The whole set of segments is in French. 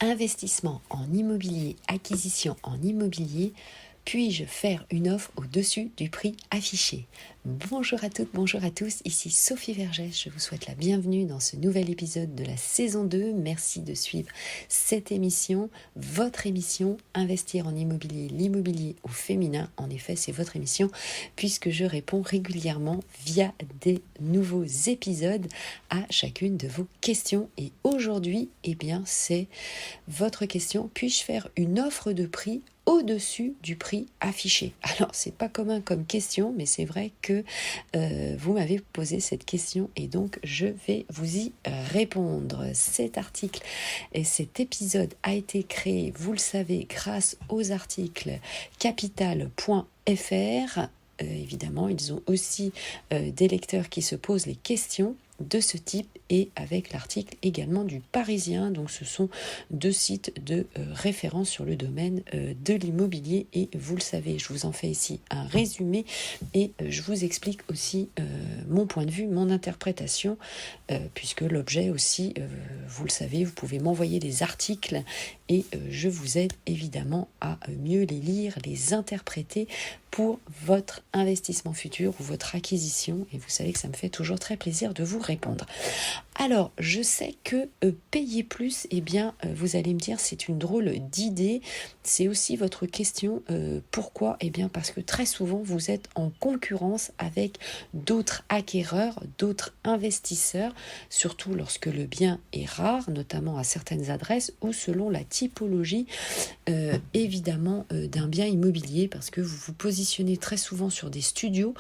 Investissement en immobilier, acquisition en immobilier, puis-je faire une offre au-dessus du prix affiché? Bonjour à toutes, bonjour à tous, ici Sophie Vergès, je vous souhaite la bienvenue dans ce nouvel épisode de la saison 2. Merci de suivre cette émission, votre émission Investir en immobilier, l'immobilier au féminin. En effet, c'est votre émission puisque je réponds régulièrement via des nouveaux épisodes à chacune de vos questions. Et aujourd'hui, c'est votre question, puis-je faire une offre de prix au-dessus du prix affiché? Alors, c'est pas commun comme question, mais c'est vrai que vous m'avez posé cette question et donc je vais vous y répondre. Cet article et cet épisode a été créé, vous le savez, grâce aux articles capital.fr. Évidemment, ils ont aussi des lecteurs qui se posent les questions de ce type et avec l'article également du Parisien. Donc ce sont deux sites de référence sur le domaine de l'immobilier et vous le savez, je vous en fais ici un résumé et je vous explique aussi mon point de vue, mon interprétation puisque l'objet aussi, vous le savez, vous pouvez m'envoyer des articles et je vous aide évidemment à mieux les lire, les interpréter pour votre investissement futur ou votre acquisition. Et vous savez que ça me fait toujours très plaisir de vous répondre. Alors, je sais que payer plus, vous allez me dire, c'est une drôle d'idée. C'est aussi votre question. Pourquoi? Parce que très souvent, vous êtes en concurrence avec d'autres acquéreurs, d'autres investisseurs, surtout lorsque le bien est rare, notamment à certaines adresses ou selon la typologie, d'un bien immobilier, parce que vous vous positionnez très souvent sur des studios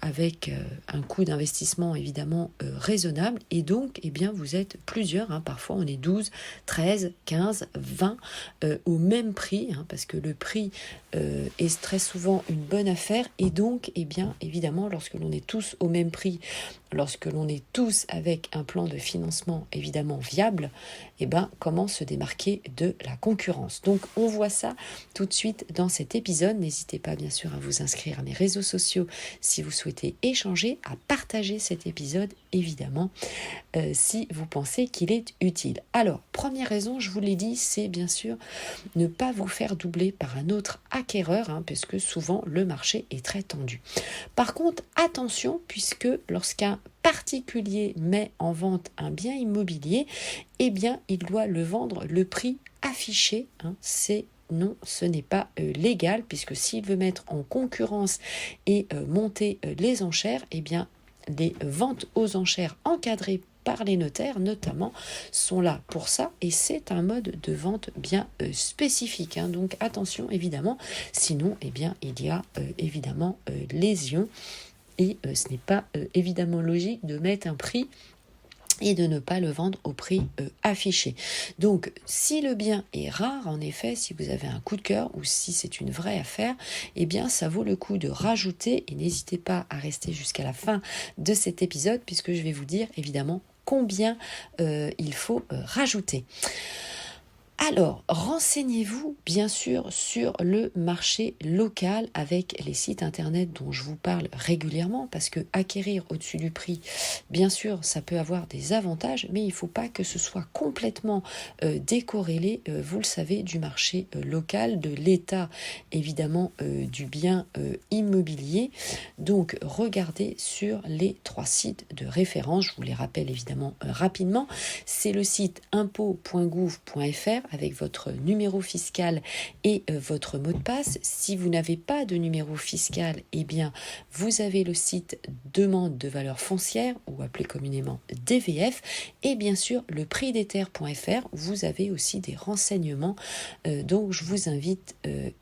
avec un coût d'investissement évidemment raisonnable et donc vous êtes plusieurs, parfois on est 12, 13, 15, 20 au même prix parce que le prix est très souvent une bonne affaire et donc évidemment lorsque l'on est tous au même prix, lorsque l'on est tous avec un plan de financement évidemment viable, comment se démarquer de la concurrence. Donc on voit ça tout de suite dans cet épisode. N'hésitez pas bien sûr à vous inscrire à mes réseaux sociaux si vous souhaitez échanger, à partager cet épisode évidemment si vous pensez qu'il est utile. Alors, première raison, je vous l'ai dit, c'est bien sûr ne pas vous faire doubler par un autre acquéreur, puisque souvent le marché est très tendu. Par contre, attention, puisque lorsqu'un particulier met en vente un bien immobilier, il doit le vendre le prix affiché, non, ce n'est pas légal, puisque s'il veut mettre en concurrence et monter les enchères, les ventes aux enchères encadrées par les notaires notamment sont là pour ça et c'est un mode de vente bien spécifique. Donc attention évidemment, sinon il y a évidemment lésion et ce n'est pas évidemment logique de mettre un prix et de ne pas le vendre au prix affiché. Donc, si le bien est rare, en effet, si vous avez un coup de cœur ou si c'est une vraie affaire, ça vaut le coup de rajouter et n'hésitez pas à rester jusqu'à la fin de cet épisode puisque je vais vous dire évidemment combien il faut rajouter. Alors, renseignez-vous bien sûr sur le marché local avec les sites internet dont je vous parle régulièrement parce que acquérir au-dessus du prix, bien sûr, ça peut avoir des avantages, mais il ne faut pas que ce soit complètement décorrélé, vous le savez, du marché local, de l'état évidemment du bien immobilier. Donc, regardez sur les 3 sites de référence, je vous les rappelle évidemment rapidement. C'est le site impôt.gouv.fr avec votre numéro fiscal et votre mot de passe. Si vous n'avez pas de numéro fiscal, vous avez le site demande de valeur foncière ou appelé communément DVF et bien sûr le prixdesterres.fr. Vous avez aussi des renseignements. Donc je vous invite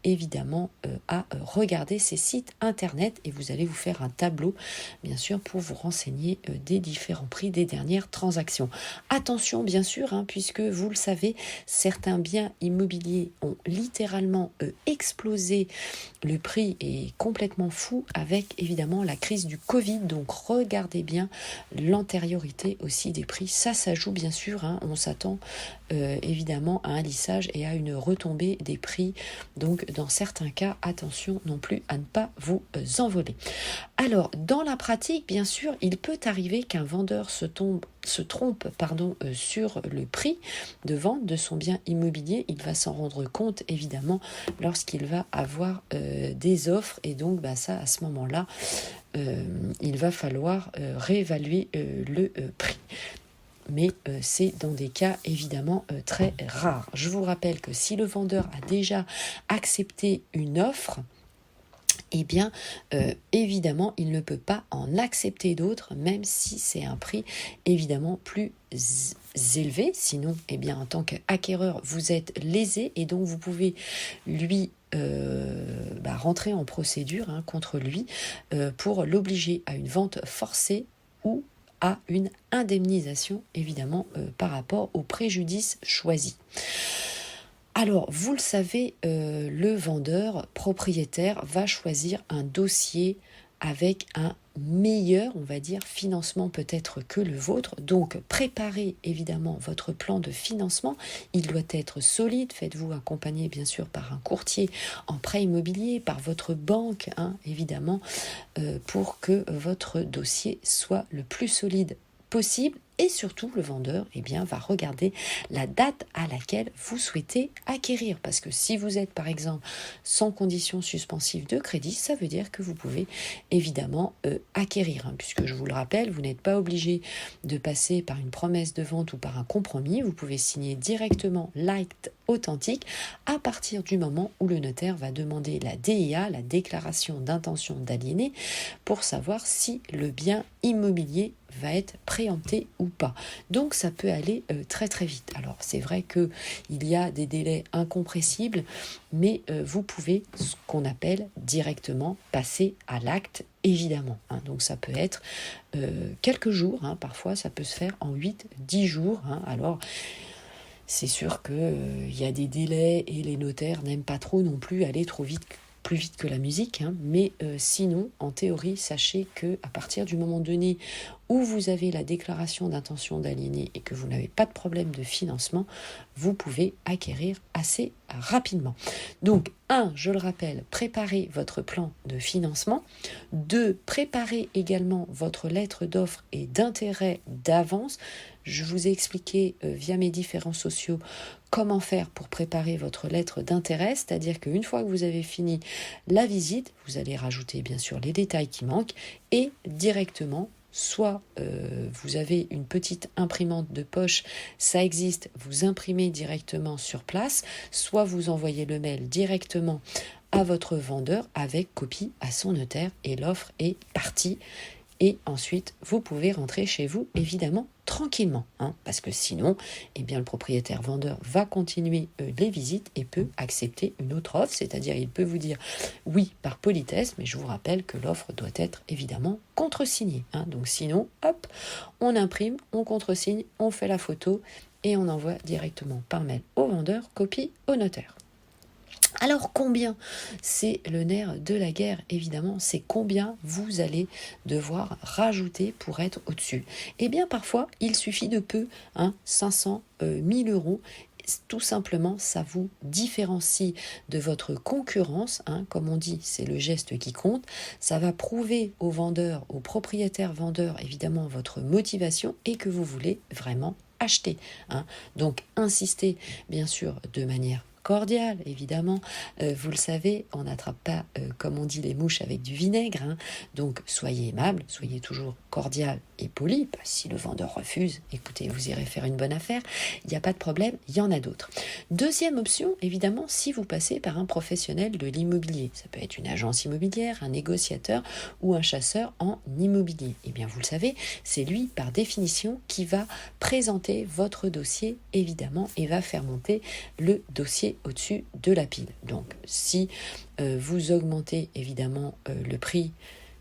évidemment à regarder ces sites internet et vous allez vous faire un tableau bien sûr pour vous renseigner des différents prix des dernières transactions. Attention bien sûr, puisque vous le savez, certains biens immobiliers ont littéralement explosé. Le prix est complètement fou avec évidemment la crise du Covid. Donc regardez bien l'antériorité aussi des prix. Ça joue bien sûr. On s'attend évidemment à un lissage et à une retombée des prix. Donc dans certains cas, attention non plus à ne pas vous envoler. Alors dans la pratique, bien sûr, il peut arriver qu'un vendeur se tombe se trompe sur le prix de vente de son bien immobilier, il va s'en rendre compte évidemment lorsqu'il va avoir des offres, et donc ça, à ce moment-là, il va falloir réévaluer le prix. Mais c'est dans des cas évidemment très rares. Je vous rappelle que si le vendeur a déjà accepté une offre, eh bien, évidemment, il ne peut pas en accepter d'autres, même si c'est un prix évidemment plus élevé. Sinon, eh bien, en tant qu'acquéreur, vous êtes lésé, et donc vous pouvez lui rentrer en procédure contre lui pour l'obliger à une vente forcée ou à une indemnisation, évidemment, par rapport au préjudice choisi. Alors, vous le savez, le vendeur propriétaire va choisir un dossier avec un meilleur, on va dire, financement peut-être que le vôtre. Donc, préparez évidemment votre plan de financement. Il doit être solide. Faites-vous accompagner, bien sûr, par un courtier en prêt immobilier, par votre banque, évidemment, pour que votre dossier soit le plus solide possible. Et surtout, le vendeur va regarder la date à laquelle vous souhaitez acquérir. Parce que si vous êtes, par exemple, sans condition suspensive de crédit, ça veut dire que vous pouvez évidemment acquérir. Puisque je vous le rappelle, vous n'êtes pas obligé de passer par une promesse de vente ou par un compromis. Vous pouvez signer directement l'acte authentique à partir du moment où le notaire va demander la DIA, la déclaration d'intention d'aliéner, pour savoir si le bien immobilier va être préempté ou pas. Donc ça peut aller très très vite. Alors c'est vrai qu'il y a des délais incompressibles, mais vous pouvez, ce qu'on appelle directement, passer à l'acte, évidemment. Donc ça peut être quelques jours, parfois ça peut se faire en 8-10 jours. Alors c'est sûr qu'il y a des délais, et les notaires n'aiment pas trop non plus aller trop vite, plus vite que la musique, mais sinon, en théorie, sachez qu'à partir du moment donné où vous avez la déclaration d'intention d'aliéner et que vous n'avez pas de problème de financement, vous pouvez acquérir assez rapidement. Donc, 1, je le rappelle, préparez votre plan de financement. 2, préparez également votre lettre d'offre et d'intérêt d'avance. Je vous ai expliqué via mes différents sociaux comment faire pour préparer votre lettre d'intérêt, c'est-à-dire qu'une fois que vous avez fini la visite, vous allez rajouter bien sûr les détails qui manquent, et directement, soit vous avez une petite imprimante de poche, ça existe, vous imprimez directement sur place, soit vous envoyez le mail directement à votre vendeur avec copie à son notaire, et l'offre est partie. Et ensuite, vous pouvez rentrer chez vous, évidemment, tranquillement, parce que sinon, le propriétaire vendeur va continuer les visites et peut accepter une autre offre, c'est-à-dire il peut vous dire oui par politesse, mais je vous rappelle que l'offre doit être évidemment contresignée. Donc sinon, hop, on imprime, on contresigne, on fait la photo et on envoie directement par mail au vendeur, copie au notaire. Alors combien? C'est le nerf de la guerre, évidemment, c'est combien vous allez devoir rajouter pour être au-dessus. Eh bien parfois, il suffit de peu, 500, 1000 euros. Tout simplement, ça vous différencie de votre concurrence, comme on dit, c'est le geste qui compte. Ça va prouver aux vendeurs, aux propriétaires vendeurs, évidemment, votre motivation et que vous voulez vraiment acheter. Donc, insistez, bien sûr, de manière cordial, évidemment. Vous le savez, on n'attrape pas, comme on dit, les mouches avec du vinaigre. Donc, soyez aimable, soyez toujours cordial et poli. Si le vendeur refuse, écoutez, vous irez faire une bonne affaire. Il n'y a pas de problème, il y en a d'autres. Deuxième option, évidemment, si vous passez par un professionnel de l'immobilier. Ça peut être une agence immobilière, un négociateur ou un chasseur en immobilier. Eh bien, vous le savez, c'est lui, par définition, qui va présenter votre dossier, évidemment, et va faire monter le dossier au-dessus de la pile. Donc, si vous augmentez évidemment le prix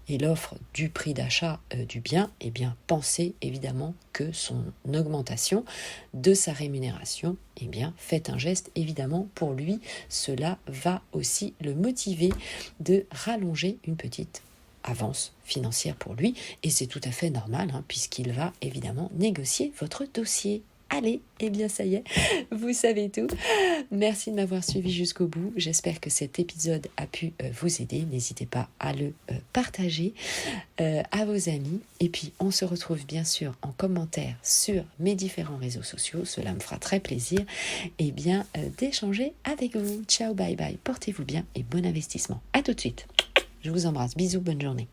et l'offre du prix d'achat du bien, eh bien, pensez évidemment que son augmentation de sa rémunération, eh bien, faites un geste évidemment pour lui. Cela va aussi le motiver de rallonger une petite avance financière pour lui, et c'est tout à fait normal, puisqu'il va évidemment négocier votre dossier. Allez, eh bien ça y est, vous savez tout. Merci de m'avoir suivi jusqu'au bout. J'espère que cet épisode a pu vous aider. N'hésitez pas à le partager à vos amis. Et puis, on se retrouve bien sûr en commentaire sur mes différents réseaux sociaux. Cela me fera très plaisir d'échanger avec vous. Ciao, bye bye. Portez-vous bien et bon investissement. À tout de suite. Je vous embrasse. Bisous, bonne journée.